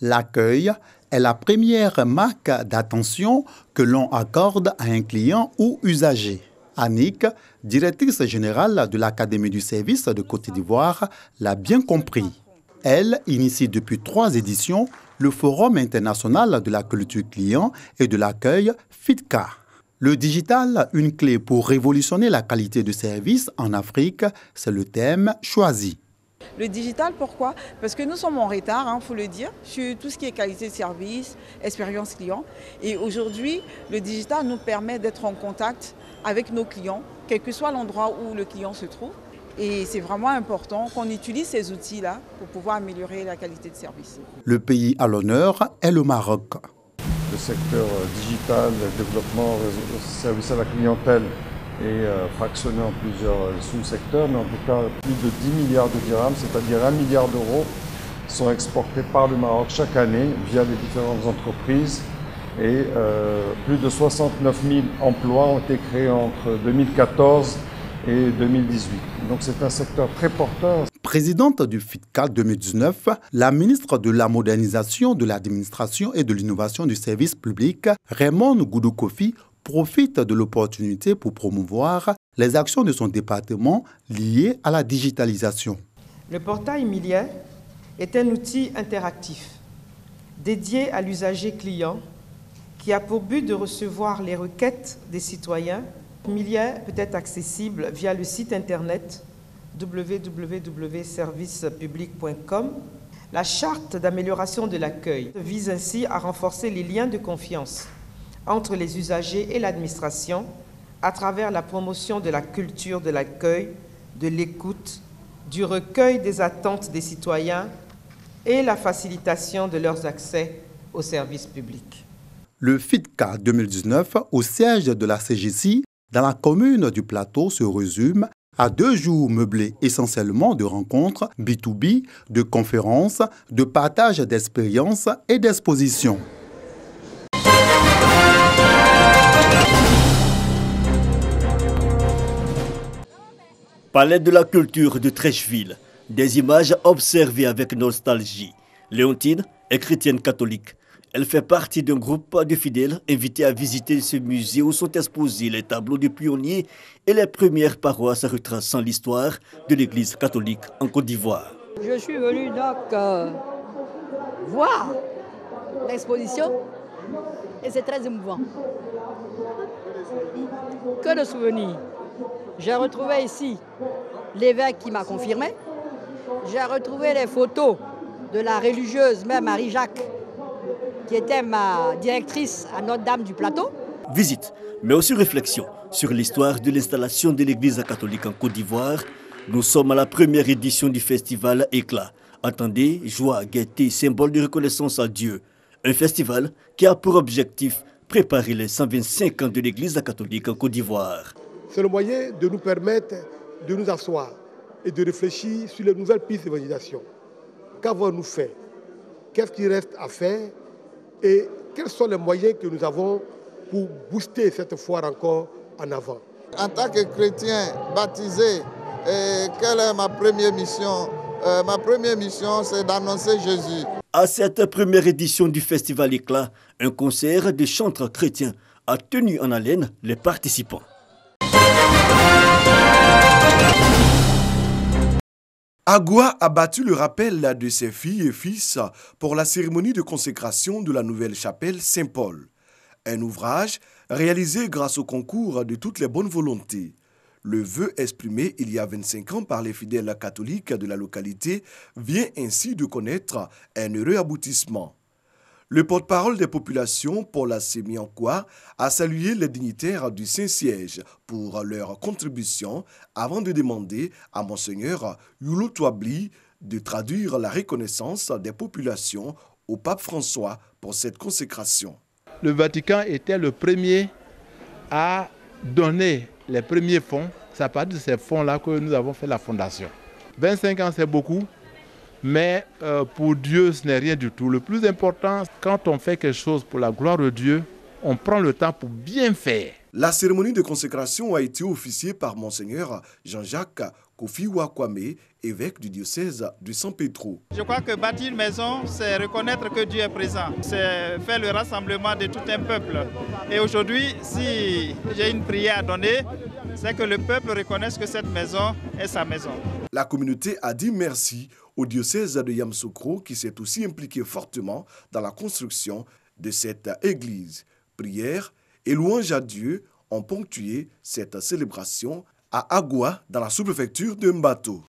L'accueil est la première marque d'attention que l'on accorde à un client ou usager. Annick, directrice générale de l'Académie du service de Côte d'Ivoire, l'a bien compris. Elle initie depuis 3 éditions le Forum international de la culture client et de l'accueil FITCA. Le digital, une clé pour révolutionner la qualité de service en Afrique, c'est le thème choisi. Le digital, pourquoi? Parce que nous sommes en retard, faut le dire, sur tout ce qui est qualité de service, expérience client. Et aujourd'hui, le digital nous permet d'être en contact avec nos clients, quel que soit l'endroit où le client se trouve. Et c'est vraiment important qu'on utilise ces outils-là pour pouvoir améliorer la qualité de service. Le pays à l'honneur est le Maroc. Le secteur digital, le développement, service à la clientèle est fractionné en plusieurs sous-secteurs, mais en tout cas plus de 10 milliards de dirhams, c'est-à-dire 1 milliard d'euros, sont exportés par le Maroc chaque année via les différentes entreprises. Et plus de 69 000 emplois ont été créés entre 2014 et 2018. Donc c'est un secteur très porteur. Présidente du FITCA 2019, la ministre de la Modernisation de l'Administration et de l'Innovation du Service public, Raymond Goudou Kofi, profite de l'opportunité pour promouvoir les actions de son département liées à la digitalisation. Le portail Milieu est un outil interactif dédié à l'usager client qui a pour but de recevoir les requêtes des citoyens. Milieu peut être accessible via le site internet www.servicepublic.com. La charte d'amélioration de l'accueil vise ainsi à renforcer les liens de confiance entre les usagers et l'administration à travers la promotion de la culture de l'accueil, de l'écoute, du recueil des attentes des citoyens et la facilitation de leurs accès aux services publics. Le FITCA 2019 au siège de la CGC dans la commune du Plateau se résume à 2 jours meublés essentiellement de rencontres B2B, de conférences, de partage d'expériences et d'expositions. Palais de la culture de Trècheville, des images observées avec nostalgie. Léontine est chrétienne catholique. Elle fait partie d'un groupe de fidèles invités à visiter ce musée où sont exposés les tableaux de pionniers et les premières paroisses retraçant l'histoire de l'Église catholique en Côte d'Ivoire. Je suis venu donc voir l'exposition et c'est très émouvant. Que de souvenirs. J'ai retrouvé ici l'évêque qui m'a confirmé. J'ai retrouvé les photos de la religieuse mère Marie-Jacques, qui était ma directrice à Notre-Dame du Plateau. Visite, mais aussi réflexion sur l'histoire de l'installation de l'Église catholique en Côte d'Ivoire. Nous sommes à la première édition du festival Éclat. Attendez, joie, gaieté, symbole de reconnaissance à Dieu. Un festival qui a pour objectif préparer les 125 ans de l'Église catholique en Côte d'Ivoire. C'est le moyen de nous permettre de nous asseoir et de réfléchir sur les nouvelles pistes d'évangélisation. Qu'avons-nous fait? Qu'est-ce qui reste à faire? Et quels sont les moyens que nous avons pour booster cette foire encore en avant? En tant que chrétien baptisé, quelle est ma première mission? Ma première mission, c'est d'annoncer Jésus. À cette première édition du Festival Éclat, un concert de chantres chrétiens a tenu en haleine les participants. Agua a battu le rappel de ses filles et fils pour la cérémonie de consécration de la nouvelle chapelle Saint-Paul. Un ouvrage réalisé grâce au concours de toutes les bonnes volontés. Le vœu exprimé il y a 25 ans par les fidèles catholiques de la localité vient ainsi de connaître un heureux aboutissement. Le porte-parole des populations, Paul Assemiankwa, a salué les dignitaires du Saint-Siège pour leur contribution avant de demander à Monseigneur Yulo Touabli de traduire la reconnaissance des populations au pape François pour cette consécration. Le Vatican était le premier à donner les premiers fonds. C'est à partir de ces fonds-là que nous avons fait la fondation. 25 ans, c'est beaucoup. Mais pour Dieu, ce n'est rien du tout. Le plus important, quand on fait quelque chose pour la gloire de Dieu, on prend le temps pour bien faire. La cérémonie de consécration a été officiée par Monseigneur Jean-Jacques Kofi Wakwame, évêque du diocèse de San Pedro. Je crois que bâtir une maison, c'est reconnaître que Dieu est présent. C'est faire le rassemblement de tout un peuple. Et aujourd'hui, si j'ai une prière à donner, c'est que le peuple reconnaisse que cette maison est sa maison. La communauté a dit merci au diocèse de Yamoussoukro qui s'est aussi impliqué fortement dans la construction de cette église. Prières et louanges à Dieu ont ponctué cette célébration à Agua, dans la sous-préfecture de Mbato.